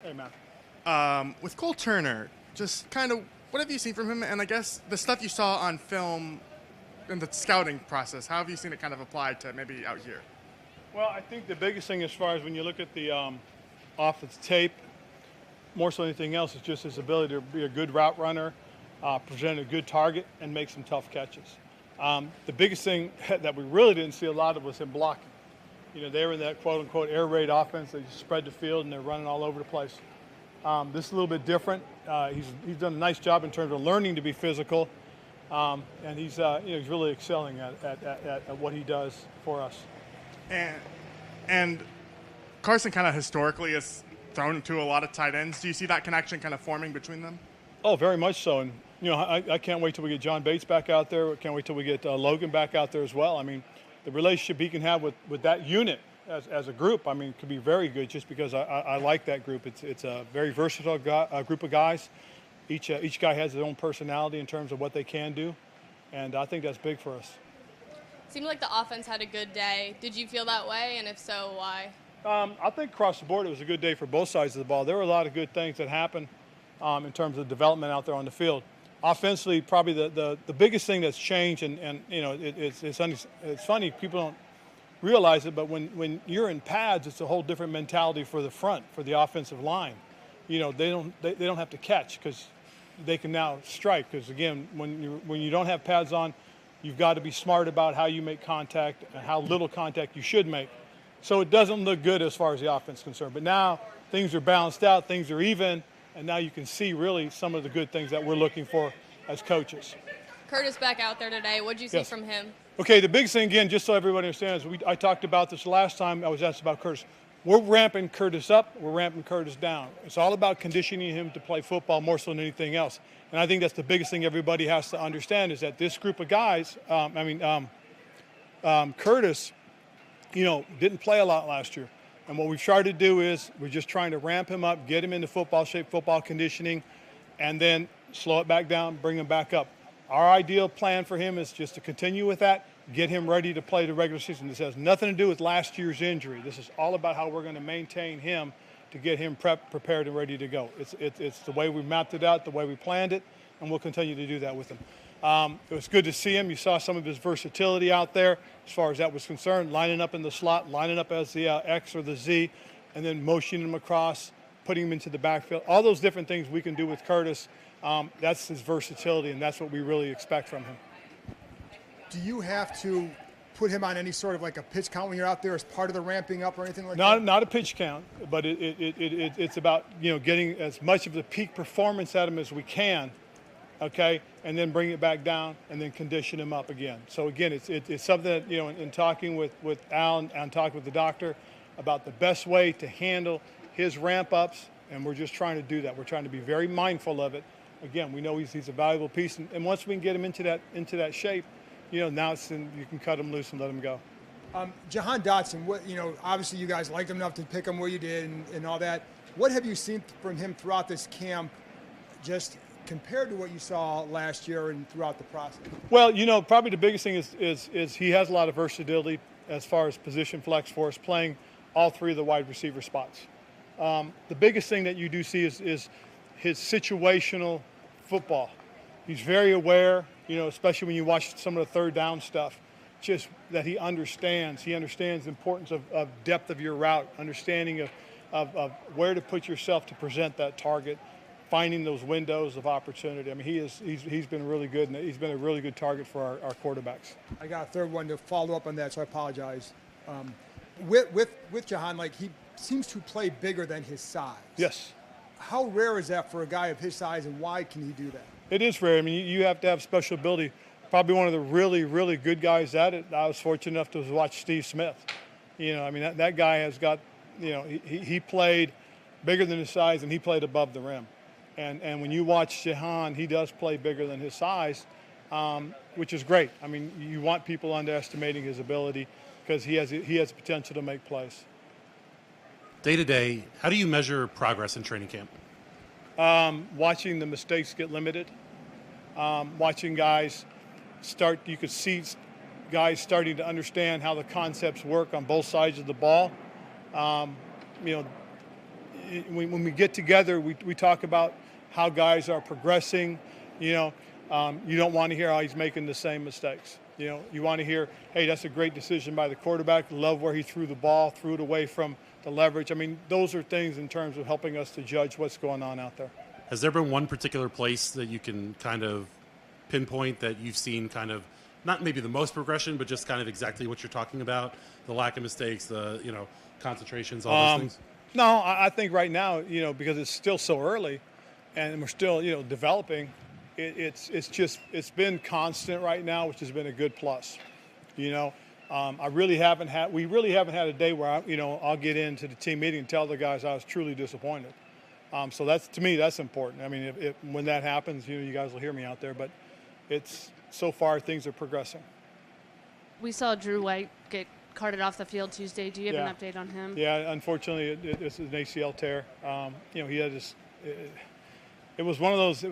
Hey, man. With Cole Turner, just kind of what have you seen from him? And I guess the stuff you saw on film in the scouting process, how have you seen it kind of applied to maybe out here? Well, I think the biggest thing as far as when you look at the offense tape, more so than anything else, is just his ability to be a good route runner, present a good target, and make some tough catches. The biggest thing that we really didn't see a lot of was him blocking. You know, they were in that quote-unquote air raid offense. They just spread the field and they're running all over the place. This is a little bit different. He's done a nice job in terms of learning to be physical, and he's really excelling at what he does for us. And Carson kind of historically has thrown to a lot of tight ends. Do you see that connection kind of forming between them? Oh, very much so. And, I can't wait till we get John Bates back out there. I can't wait till we get Logan back out there as well. I mean, the relationship he can have with that unit as a group, I mean, could be very good just because I like that group. It's a very versatile group of guys. Each guy has his own personality in terms of what they can do, and I think that's big for us. Seemed like the offense had a good day. Did you feel that way, and if so, why? I think across the board it was a good day for both sides of the ball. There were a lot of good things that happened in terms of development out there on the field. Offensively, probably the biggest thing that's changed, and it's funny, people don't realize it, but when you're in pads, it's a whole different mentality for the front, for the offensive line. They don't have to catch because they can now strike. Because again, when you don't have pads on, you've got to be smart about how you make contact and how little contact you should make. So it doesn't look good as far as the offense is concerned. But now things are balanced out, things are even, and now you can see really some of the good things that we're looking for as coaches. Curtis back out there today. What did you see Yes. from him? Okay, the biggest thing, again, just so everybody understands, I talked about this last time I was asked about Curtis. We're ramping Curtis up, we're ramping Curtis down. It's all about conditioning him to play football more so than anything else. And I think that's the biggest thing everybody has to understand is that this group of guys, Curtis, didn't play a lot last year. And what we've tried to do is we're just trying to ramp him up, get him into football shape, football conditioning, and then slow it back down, bring him back up. Our ideal plan for him is just to continue with that, get him ready to play the regular season. This has nothing to do with last year's injury. This is all about how we're going to maintain him to get him prepared and ready to go. It's the way we mapped it out, the way we planned it, and we'll continue to do that with him. It was good to see him. You saw some of his versatility out there as far as that was concerned, lining up in the slot, lining up as the X or the Z, and then motioning him across, putting him into the backfield. All those different things we can do with Curtis, that's his versatility, and that's what we really expect from him. Do you have to put him on any sort of like a pitch count when you're out there as part of the ramping up or anything like that? Not a pitch count, but it's about getting as much of the peak performance out of him as we can, okay, and then bring it back down and then condition him up again. So again, it's something that in talking with Al and talking with the doctor about the best way to handle his ramp ups, and we're just trying to do that. We're trying to be very mindful of it. Again, we know he's a valuable piece, and once we can get him into that shape, now you can cut him loose and let him go. Jahan Dotson, obviously you guys liked him enough to pick him where you did and all that. What have you seen from him throughout this camp, just compared to what you saw last year and throughout the process? Well, probably the biggest thing is he has a lot of versatility as far as position flex for us, playing all three of the wide receiver spots. The biggest thing that you do see is his situational football. He's very aware, especially when you watch some of the third down stuff, just that he understands. He understands the importance of depth of your route, understanding of where to put yourself to present that target, finding those windows of opportunity. I mean, he's been really good, and he's been a really good target for our quarterbacks. I got a third one to follow up on that, so I apologize. With Jahan, he seems to play bigger than his size. Yes. How rare is that for a guy of his size, and why can he do that? It is rare. I mean, you have to have special ability. Probably one of the really, really good guys at it. I was fortunate enough to watch Steve Smith. That guy has got, he played bigger than his size, and he played above the rim. And when you watch Jahan, he does play bigger than his size, which is great. I mean, you want people underestimating his ability because he has potential to make plays. Day to day, how do you measure progress in training camp? Watching the mistakes get limited, watching guys you could see guys starting to understand how the concepts work on both sides of the ball. when we get together, we talk about how guys are progressing. You don't want to hear how he's making the same mistakes. You want to hear, hey, that's a great decision by the quarterback. Love where he threw the ball, threw it away from the leverage. I mean, those are things in terms of helping us to judge what's going on out there. Has there been one particular place that you can kind of pinpoint that you've seen kind of, not maybe the most progression, but just kind of exactly what you're talking about, the lack of mistakes, the concentrations, all those things? No, I think right now, because it's still so early, and we're still developing. It's been constant right now, which has been a good plus. We really haven't had a day where I'll get into the team meeting and tell the guys I was truly disappointed. So to me that's important. I mean, when that happens, you guys will hear me out there. But so far things are progressing. We saw Drew White get carted off the field Tuesday. Do you have an update on him? Yeah, unfortunately, it's an ACL tear. He had this. It was one of those.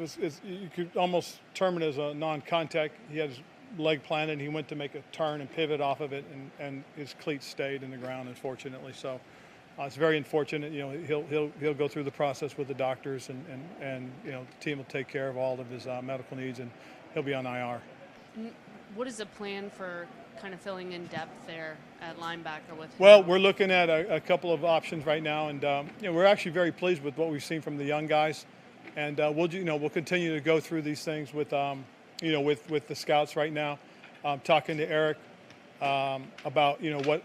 You could almost term it as a non-contact. He had his leg planted, and he went to make a turn and pivot off of it, and his cleat stayed in the ground, unfortunately. So it's very unfortunate. He'll go through the process with the doctors, and the team will take care of all of his medical needs, and he'll be on IR. What is the plan for kind of filling in depth there at linebacker with him? Well, we're looking at a couple of options right now, and we're actually very pleased with what we've seen from the young guys, and we'll continue to go through these things with with the scouts right now. Talking to Eric about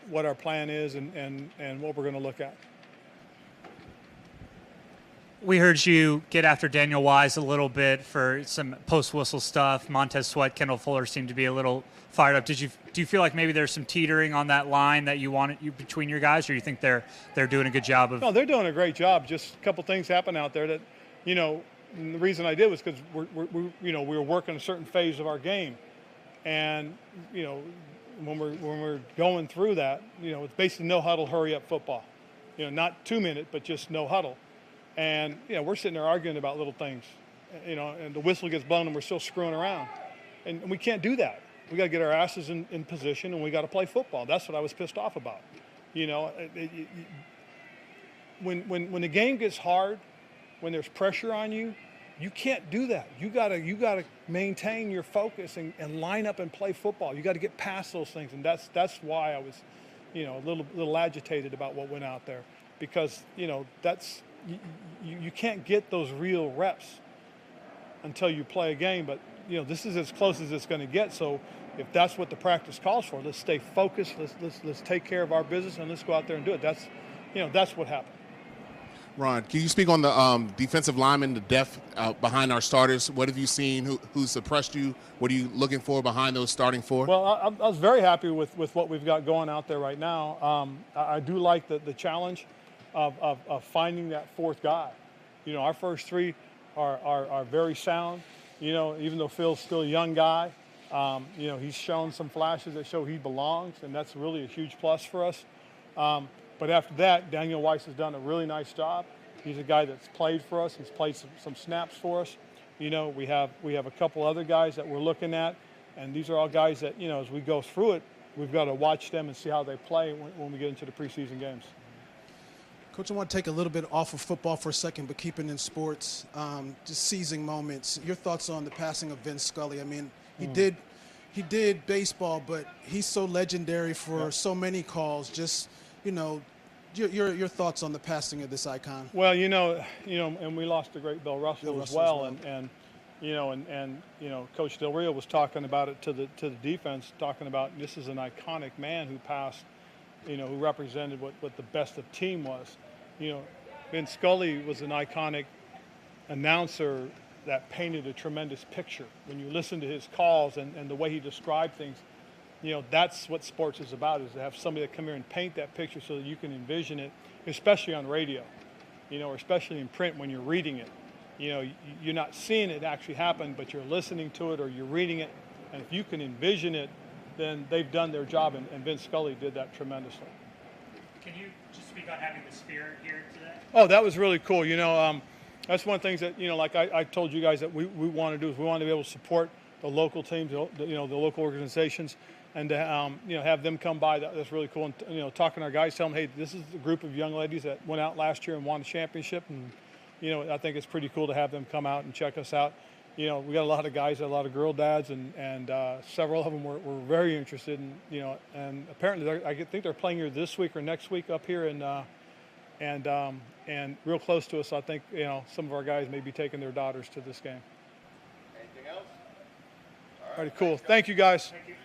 what our plan is and what we're going to look at. We heard you get after Daniel Wise a little bit for some post-whistle stuff. Montez Sweat, Kendall Fuller seemed to be a little fired up. Do you feel like maybe there's some teetering on that line that you want between your guys, or you think they're doing a good job of? No, they're doing a great job. Just a couple things happen out there that, and the reason I did was because we were working a certain phase of our game, and when we're going through that, it's basically no huddle, hurry up football. Not 2 minute, but just no huddle. And we're sitting there arguing about little things, and the whistle gets blown and we're still screwing around, and we can't do that. We got to get our asses in position, and we got to play football. That's what I was pissed off about. When the game gets hard, when there's pressure on you, you can't do that. You gotta maintain your focus and line up and play football. You got to get past those things, and that's why I was, a little agitated about what went out there, because that's. You can't get those real reps until you play a game, but this is as close as it's going to get. So if that's what the practice calls for, let's stay focused. Let's take care of our business, and let's go out there and do it. That's what happened. Ron, can you speak on the defensive linemen, the depth behind our starters? What have you seen? Who suppressed you? What are you looking for behind those starting four? Well, I was very happy with what we've got going out there right now. I do like the challenge of finding that fourth guy. Our first three are very sound. Even though Phil's still a young guy, he's shown some flashes that show he belongs, and that's really a huge plus for us. But after that, Daniel Weiss has done a really nice job. He's a guy that's played for us. He's played some snaps for us. We have a couple other guys that we're looking at, and these are all guys that, as we go through it, we've got to watch them and see how they play when we get into the preseason games. Coach, I want to take a little bit off of football for a second, but keeping in sports, just seizing moments. Your thoughts on the passing of Vince Scully? I mean, he did baseball, but he's so legendary for so many calls. Just, your thoughts on the passing of this icon? Well, and we lost the great Bill Russell as well, and Coach Del Rio was talking about it to the defense, talking about this is an iconic man who passed. Who represented what the best of team was. Vince Scully was an iconic announcer that painted a tremendous picture. When you listen to his calls and the way he described things, that's what sports is about, is to have somebody that come here and paint that picture so that you can envision it, especially on radio, or especially in print when you're reading it. You're not seeing it actually happen, but you're listening to it or you're reading it, and if you can envision it, then they've done their job, and Vince Scully did that tremendously. Can you just speak on having the Spirit here today? Oh, that was really cool. That's one of the things that, like I told you guys that we want to do is we want to be able to support the local teams, the local organizations. and to have them come by. That's really cool. And talking to our guys, tell them, hey, this is a group of young ladies that went out last year and won a championship, and I think it's pretty cool to have them come out and check us out. We got a lot of guys, a lot of girl dads, and several of them were very interested in, and apparently I think they're playing here this week or next week up here and real close to us. So I think some of our guys may be taking their daughters to this game. Anything else? All right, cool. Thank you, guys. Thank you.